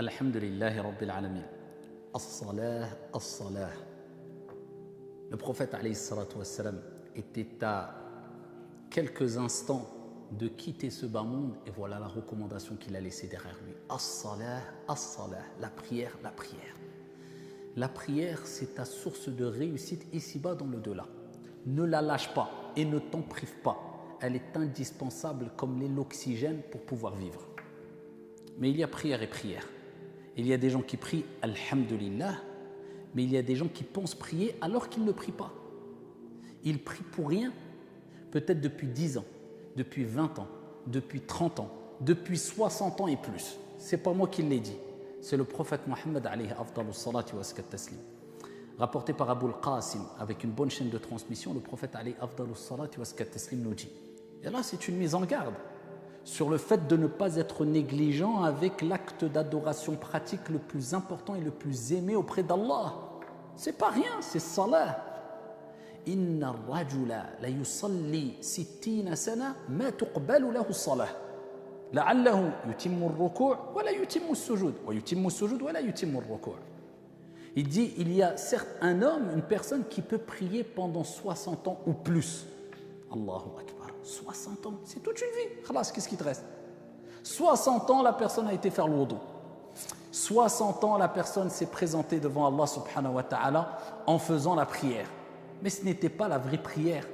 Alhamdulillahi Rabbil Alamin. As-salah, as-salah. Le prophète alayhi salatu wassalam était à quelques instants de quitter ce bas monde et voilà la recommandation qu'il a laissée derrière lui. As-salah, as-salah. La prière, la prière. La prière, c'est ta source de réussite ici-bas dans le delà. Ne la lâche pas et ne t'en prive pas. Elle est indispensable comme l'est l'oxygène pour pouvoir vivre. Mais il y a prière et prière. Il y a des gens qui prient Alhamdulillah, mais il y a des gens qui pensent prier alors qu'ils ne prient pas. Ils prient pour rien, peut-être depuis 10 ans, depuis 20 ans, depuis 30 ans, depuis 60 ans et plus. Ce n'est pas moi qui l'ai dit, c'est le prophète Mohammed alayhi afdalus salati wa askat taslim. Rapporté par Abu al-Qasim avec une bonne chaîne de transmission, le prophète alayhi afdalus salati wa askat taslim nous dit. Et là, c'est une mise en garde sur le fait de ne pas être négligent avec l'acte d'adoration pratique le plus important et le plus aimé auprès d'Allah. C'est pas rien, c'est salah. Inna ar-rajula la yusalli 60 sana ma tuqbalu lahu as-salah. La'allahu yutimmu ar-ruku' wa la yutimmu as-sujud wa yutimmu as-sujud wa la yutimmu ar-ruku'. Il dit il y a certes un homme, une personne qui peut prier pendant 60 ans ou plus. Allahu akbar. 60 ans, c'est toute une vie. Khalas, qu'est-ce qui te reste? 60 ans, la personne a été faire le wudu. 60 ans, la personne s'est présentée devant Allah subhanahu wa ta'ala en faisant la prière. Mais ce n'était pas la vraie prière.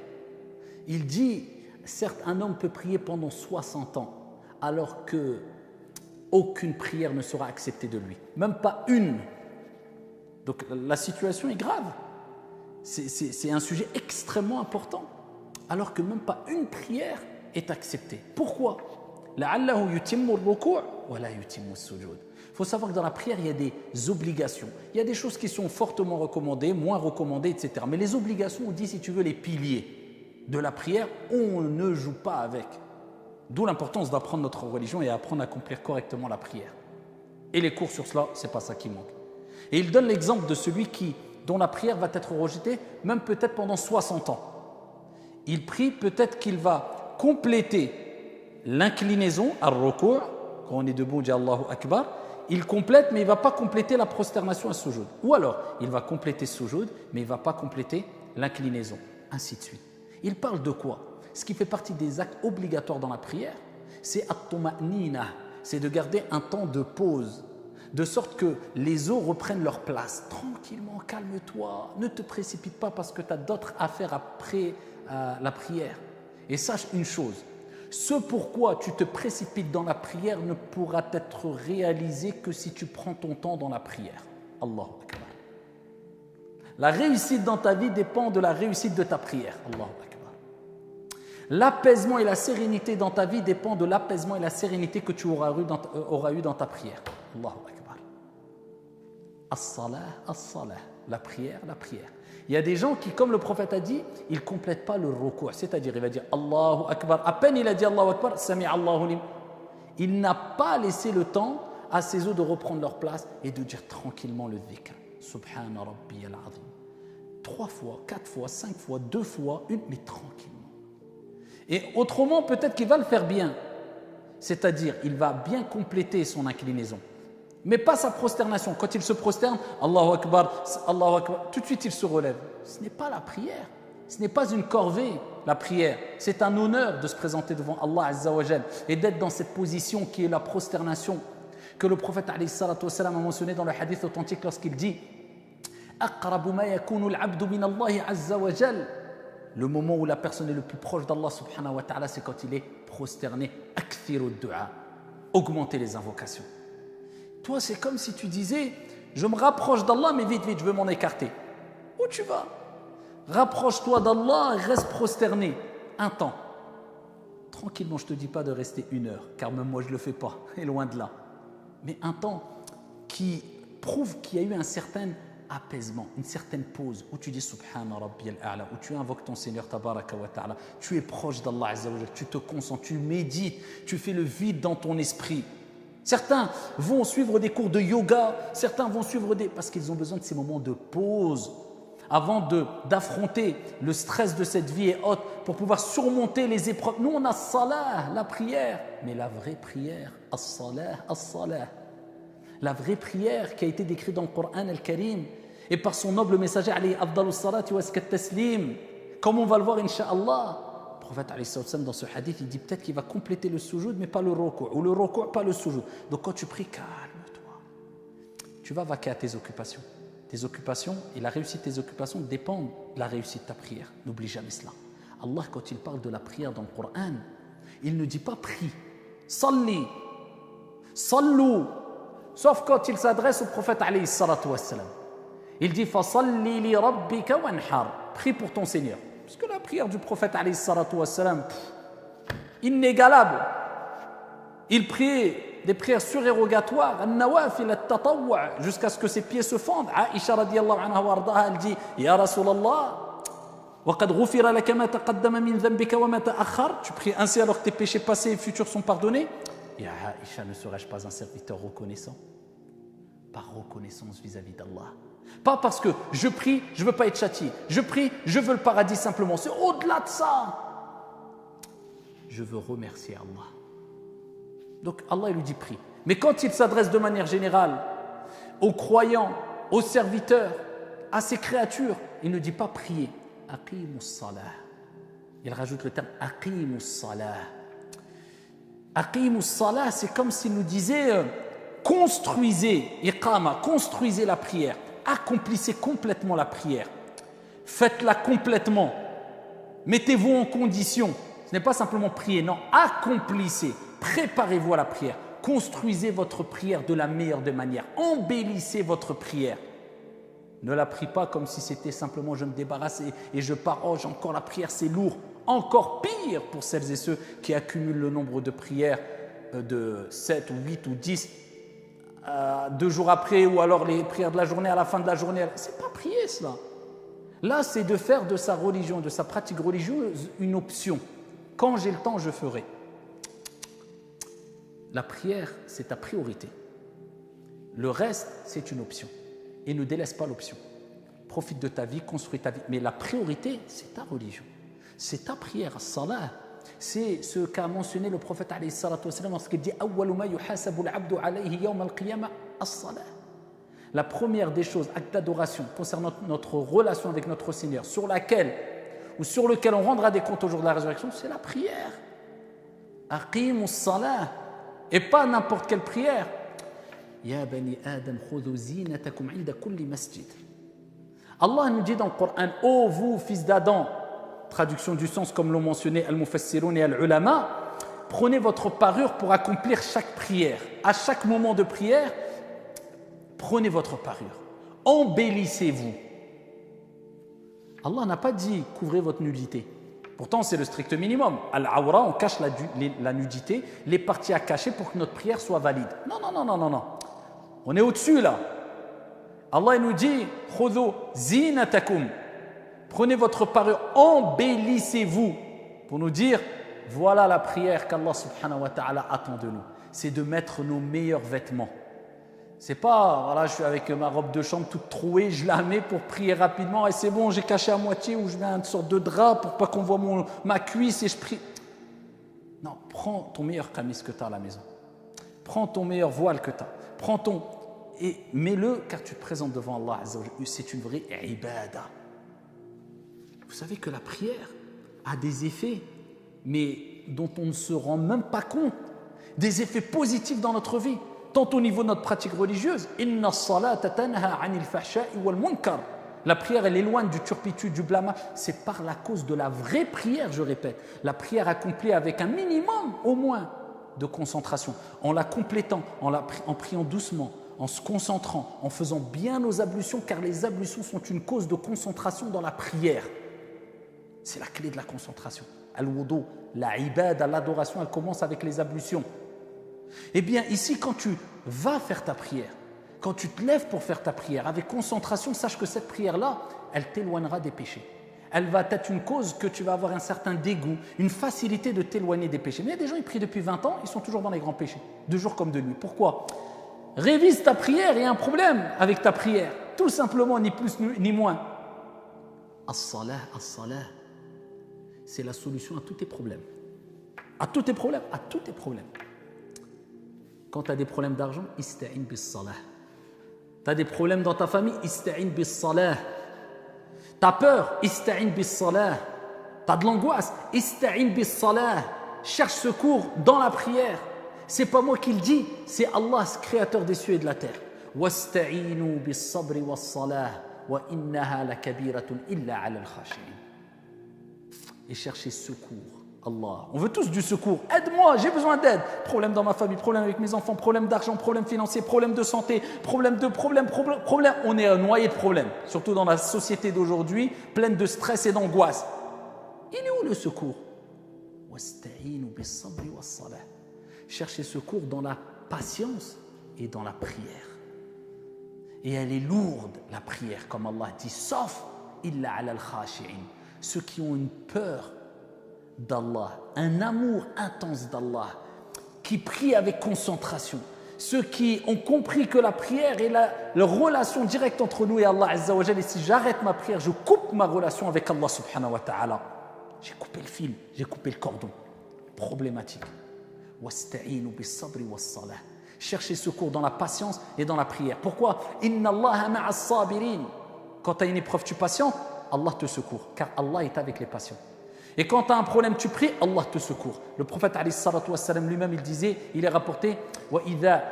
Il dit, certes, un homme peut prier pendant 60 ans, alors que aucune prière ne sera acceptée de lui. Même pas une. Donc la situation est grave. C'est un sujet extrêmement important. Alors que même pas une prière est acceptée. Pourquoi? Il faut savoir que dans la prière, il y a des obligations. Il y a des choses qui sont fortement recommandées, moins recommandées, etc. Mais les obligations, on dit, si tu veux, les piliers de la prière, on ne joue pas avec. D'où l'importance d'apprendre notre religion et apprendre à accomplir correctement la prière. Et les cours sur cela, ce n'est pas ça qui manque. Et il donne l'exemple de celui dont la prière va être rejetée, même peut-être pendant 60 ans. Il prie, peut-être qu'il va compléter l'inclinaison, ar-ruku', quand on est debout, on dit Allahu Akbar, il complète, mais il ne va pas compléter la prosternation à sujoud. Ou alors, il va compléter sujoud, mais il ne va pas compléter l'inclinaison, ainsi de suite. Il parle de quoi? Ce qui fait partie des actes obligatoires dans la prière, c'est at-tuma'nina, c'est de garder un temps de pause, de sorte que les os reprennent leur place. Tranquillement, calme-toi, ne te précipite pas parce que tu as d'autres affaires après la prière. Et sache une chose, ce pourquoi tu te précipites dans la prière ne pourra être réalisé que si tu prends ton temps dans la prière. Allahu Akbar. La réussite dans ta vie dépend de la réussite de ta prière. Allahu Akbar. L'apaisement et la sérénité dans ta vie dépend de l'apaisement et la sérénité que tu auras eu dans ta prière. Allahu Akbar. As-salah, as-salah. La prière, la prière. Il y a des gens qui, comme le prophète a dit, ils ne complètent pas le ruku', c'est-à-dire il va dire Allahu Akbar. À peine il a dit Allahu Akbar, Sami Allahu lim. Il n'a pas laissé le temps à ses os de reprendre leur place et de dire tranquillement le dhikr. Subhana Rabbiyal Azim. 3 fois, 4 fois, 5 fois, 2 fois, une, mais tranquillement. Et autrement, peut-être qu'il va le faire bien. C'est-à-dire, il va bien compléter son inclinaison. Mais pas sa prosternation. Quand il se prosterne, Allahu Akbar, tout de suite il se relève. Ce n'est pas la prière. Ce n'est pas une corvée, la prière. C'est un honneur de se présenter devant Allah Azza wa Jal et d'être dans cette position qui est la prosternation que le prophète alayhi salatu wa salam a mentionné dans le hadith authentique lorsqu'il dit Aqrabu ma yakunu al-abdu min Allah Azza wa Jal. Le moment où la personne est le plus proche d'Allah subhanahu wa ta'ala, c'est quand il est prosterné. Akthiru du'a. Augmenter les invocations. Toi, c'est comme si tu disais, je me rapproche d'Allah, mais vite, vite, je veux m'en écarter. Où tu vas? Rapproche-toi d'Allah et reste prosterné un temps. Tranquillement, je ne te dis pas de rester 1 heure, car même moi, je ne le fais pas, et loin de là. Mais un temps qui prouve qu'il y a eu un certain apaisement, une certaine pause, où tu dis Subhana Rabbiyal A'la, où tu invoques ton Seigneur Tabaraka wa Ta'ala, tu es proche d'Allah Azza wa Jalla, tu te concentres, tu médites, tu fais le vide dans ton esprit. Certains vont suivre des cours de yoga, certains vont suivre parce qu'ils ont besoin de ces moments de pause avant d'affronter le stress de cette vie et autres pour pouvoir surmonter les épreuves. Nous, on a salah, la prière, mais la vraie prière, as-salah, as-salah. La vraie prière qui a été décrite dans le Coran al-Karim et par son noble messager alayhi afdalus salati wa askat taslim, comme on va le voir incha'Allah. Le prophète alayhi sallam dans ce hadith, il dit peut-être qu'il va compléter le sujoud mais pas le ruku', ou le ruku' pas le sujoud. Donc quand tu pries, calme-toi. Tu vas vaquer à tes occupations. Tes occupations et la réussite de tes occupations dépendent de la réussite de ta prière. N'oublie jamais cela. Allah, quand il parle de la prière dans le Coran, il ne dit pas prie, salli, sallou, sauf quand il s'adresse au prophète alayhi salatu wassalam. Il dit fasalli li rabbika wanhar, prie pour ton Seigneur. Parce que la prière du prophète alayhi salatu wassalam, inégalable. Il priait des prières surérogatoires, an-nawafil at-tatawwu', jusqu'à ce que ses pieds se fendent. Aïcha radiyallahu anha wa ardaha, elle dit ya Rasulallah, وَقَدْ غُفِرَ لَكَ مَا تَقَدَّمَ مِنْ ذَنْبِكَ وَمَا تَأَخَّرَ. Tu pries ainsi alors que tes péchés passés et futurs sont pardonnés. Et Aïcha, ne serais-je pas un serviteur reconnaissant? Par reconnaissance vis-à-vis d'Allah. Pas parce que je prie, je ne veux pas être châtié. Je prie, je veux le paradis simplement. C'est au-delà de ça. Je veux remercier Allah. Donc Allah lui dit prie. Mais quand il s'adresse de manière générale aux croyants, aux serviteurs, à ses créatures, il ne dit pas prier. Aqimus salah. Il rajoute le terme aqimus salah. Aqimus salah, c'est comme s'il nous disait construisez, iqama, construisez la prière, accomplissez complètement la prière, faites-la complètement, mettez-vous en condition. Ce n'est pas simplement prier, non, accomplissez, préparez-vous à la prière, construisez votre prière de la meilleure des manières, embellissez votre prière. Ne la prie pas comme si c'était simplement je me débarrasse et je pars, oh j'ai encore la prière, c'est lourd. Encore pire pour celles et ceux qui accumulent le nombre de prières de 7 ou 8 ou 10 2 jours après, ou alors les prières de la journée à la fin de la journée. C'est pas prier cela. Là c'est de faire de sa religion, de sa pratique religieuse une option. Quand j'ai le temps, je ferai. La prière, c'est ta priorité. Le reste, c'est une option. Et ne délaisse pas l'option. Profite de ta vie, construis ta vie. Mais la priorité, c'est ta religion. C'est ta prière, as-salah. C'est ce qu'a mentionné le prophète alayhi salatu wassalam lorsqu'il dit awwalu ma yuhasabu al-'abdu alayhi yawm al-qiyamah as-salah. La première des choses, acte d'adoration concernant notre relation avec notre Seigneur, sur laquelle ou sur lequel on rendra des comptes au jour de la résurrection, c'est la prière. Aqimus salah. Et pas n'importe quelle prière. Ya bani Adam khudhu zinatakum 'inda kulli masjid. Allah nous dit dans le Coran, ô vous fils d'Adam, traduction du sens comme l'ont mentionné al-mufassirun et al-ulama, prenez votre parure pour accomplir chaque prière. À chaque moment de prière, prenez votre parure. Embellissez-vous. Allah n'a pas dit couvrez votre nudité. Pourtant, c'est le strict minimum. Al-awra, on cache la nudité, les parties à cacher pour que notre prière soit valide. Non, non, non, non, non, non. On est au-dessus là. Allah nous dit khudhu zinatakum. Prenez votre parure, embellissez-vous. Pour nous dire, voilà la prière qu'Allah subhanahu wa ta'ala attend de nous. C'est de mettre nos meilleurs vêtements. C'est pas, voilà, je suis avec ma robe de chambre toute trouée, je la mets pour prier rapidement et c'est bon, j'ai caché à moitié ou je mets une sorte de drap pour pas qu'on voit ma cuisse et je prie. Non, prends ton meilleur camis que tu as à la maison. Prends ton meilleur voile que tu as. Prends ton... et mets-le car tu te présentes devant Allah Azza wa Jalla. C'est une vraie ibada. Vous savez que la prière a des effets, mais dont on ne se rend même pas compte. Des effets positifs dans notre vie. Tant au niveau de notre pratique religieuse, inna as-salata tanha 'anil fahsha'i wal munkar. La prière, elle éloigne du turpitude, du blâme. C'est par la cause de la vraie prière, je répète. La prière accomplie avec un minimum, au moins, de concentration. En la complétant, en priant doucement, en se concentrant, en faisant bien nos ablutions, car les ablutions sont une cause de concentration dans la prière. C'est la clé de la concentration. Al-wudu, la ibada, l'adoration, elle commence avec les ablutions. Eh bien, ici, quand tu vas faire ta prière, quand tu te lèves pour faire ta prière, avec concentration, sache que cette prière-là, elle t'éloignera des péchés. Elle va être une cause que tu vas avoir un certain dégoût, une facilité de t'éloigner des péchés. Mais il y a des gens, ils prient depuis 20 ans, ils sont toujours dans les grands péchés, de jour comme de nuit. Pourquoi? Révise ta prière, il y a un problème avec ta prière. Tout simplement, ni plus ni moins. As-salah, c'est la solution à tous tes problèmes. À tous tes problèmes, à tous tes problèmes. Quand tu as des problèmes d'argent, ista'in bis salah. Tu as des problèmes dans ta famille, ista'in bis salah. Tu as peur, ista'in bis salah. Tu as de l'angoisse, ista'in bis salah. Cherche secours dans la prière. C'est pas moi qui le dis, c'est Allah, créateur des cieux et de la terre. Wasta'inu bis sabri was salah wa innaha lakabiratun illa 'ala al-khashi'in. Et chercher secours. Allah. On veut tous du secours. Aide-moi, j'ai besoin d'aide. Problème dans ma famille, problème avec mes enfants, problème d'argent, problème financier, problème de santé, problème. On est noyé de problèmes. Surtout dans la société d'aujourd'hui, pleine de stress et d'angoisse. Il est où le secours? Chercher secours dans la patience et dans la prière. Et elle est lourde, la prière, comme Allah dit, sauf illa ala al-khashi'in. Ceux qui ont une peur d'Allah, un amour intense d'Allah, qui prient avec concentration. Ceux qui ont compris que la prière est la relation directe entre nous et Allah Azza wa Jalla. Et si j'arrête ma prière, je coupe ma relation avec Allah subhanahu wa ta'ala. J'ai coupé le fil, j'ai coupé le cordon. Problématique. Wasta'inu bis sabri was salah. Cherchez secours dans la patience et dans la prière. Pourquoi? Inna Allaha ma'as sabirin. Quand tu as une épreuve, tu patientes, Allah te secourt, car Allah est avec les patients. Et quand tu as un problème, tu pries, Allah te secourt. Le prophète alayhi salatu wassalam lui-même, il disait, il est rapporté, wa idha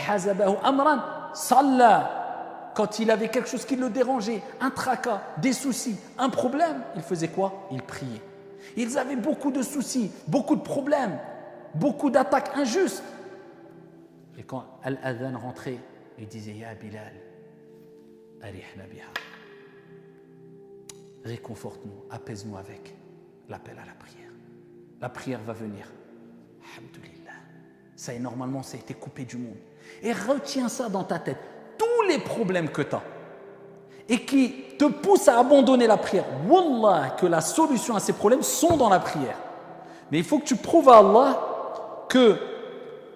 hazabahu amran salla. Quand il avait quelque chose qui le dérangeait, un tracas, des soucis, un problème, il faisait quoi? Il priait. Ils avaient beaucoup de soucis, beaucoup de problèmes, beaucoup d'attaques injustes. Et quand Al-Adhan rentrait, il disait, Ya Bilal, arihna biha. Réconforte-nous, apaise-nous avec l'appel à la prière. La prière va venir. Alhamdulillah. Ça est normalement, ça a été coupé du monde. Et retiens ça dans ta tête. Tous les problèmes que tu as et qui te poussent à abandonner la prière, wallah, que la solution à ces problèmes sont dans la prière. Mais il faut que tu prouves à Allah que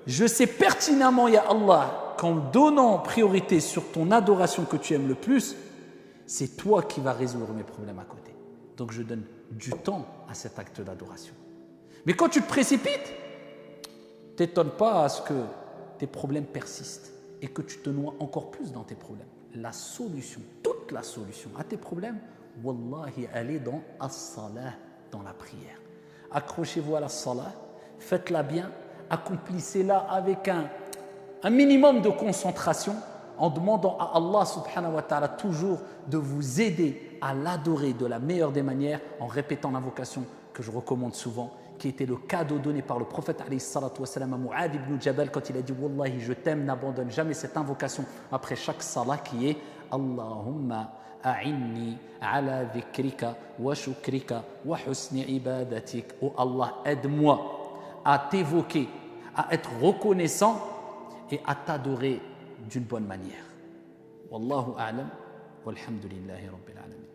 je sais pertinemment, ya Allah, qu'en donnant priorité sur ton adoration que tu aimes le plus, c'est toi qui vas résoudre mes problèmes à côté. Donc je donne du temps à cet acte d'adoration. Mais quand tu te précipites, t'étonne pas à ce que tes problèmes persistent et que tu te noies encore plus dans tes problèmes. La solution, toute la solution à tes problèmes, wallahi, elle est dans as-salah, dans la prière. Accrochez-vous à la salah, faites-la bien, accomplissez-la avec un minimum de concentration, en demandant à Allah subhanahu wa ta'ala toujours de vous aider à l'adorer de la meilleure des manières, en répétant l'invocation que je recommande souvent, qui était le cadeau donné par le prophète alayhi salatu wa salam à Mu'adh ibn Jabal quand il a dit Wallahi je t'aime, n'abandonne jamais cette invocation après chaque salat qui est Allahumma a'inni ala dhikrika wa shukrika wa husni ibadatik. Oh Allah, aide-moi à t'évoquer, à être reconnaissant et à t'adorer d'une bonne manière. Wallahu a'lam walhamdulillahi rabbil alamin.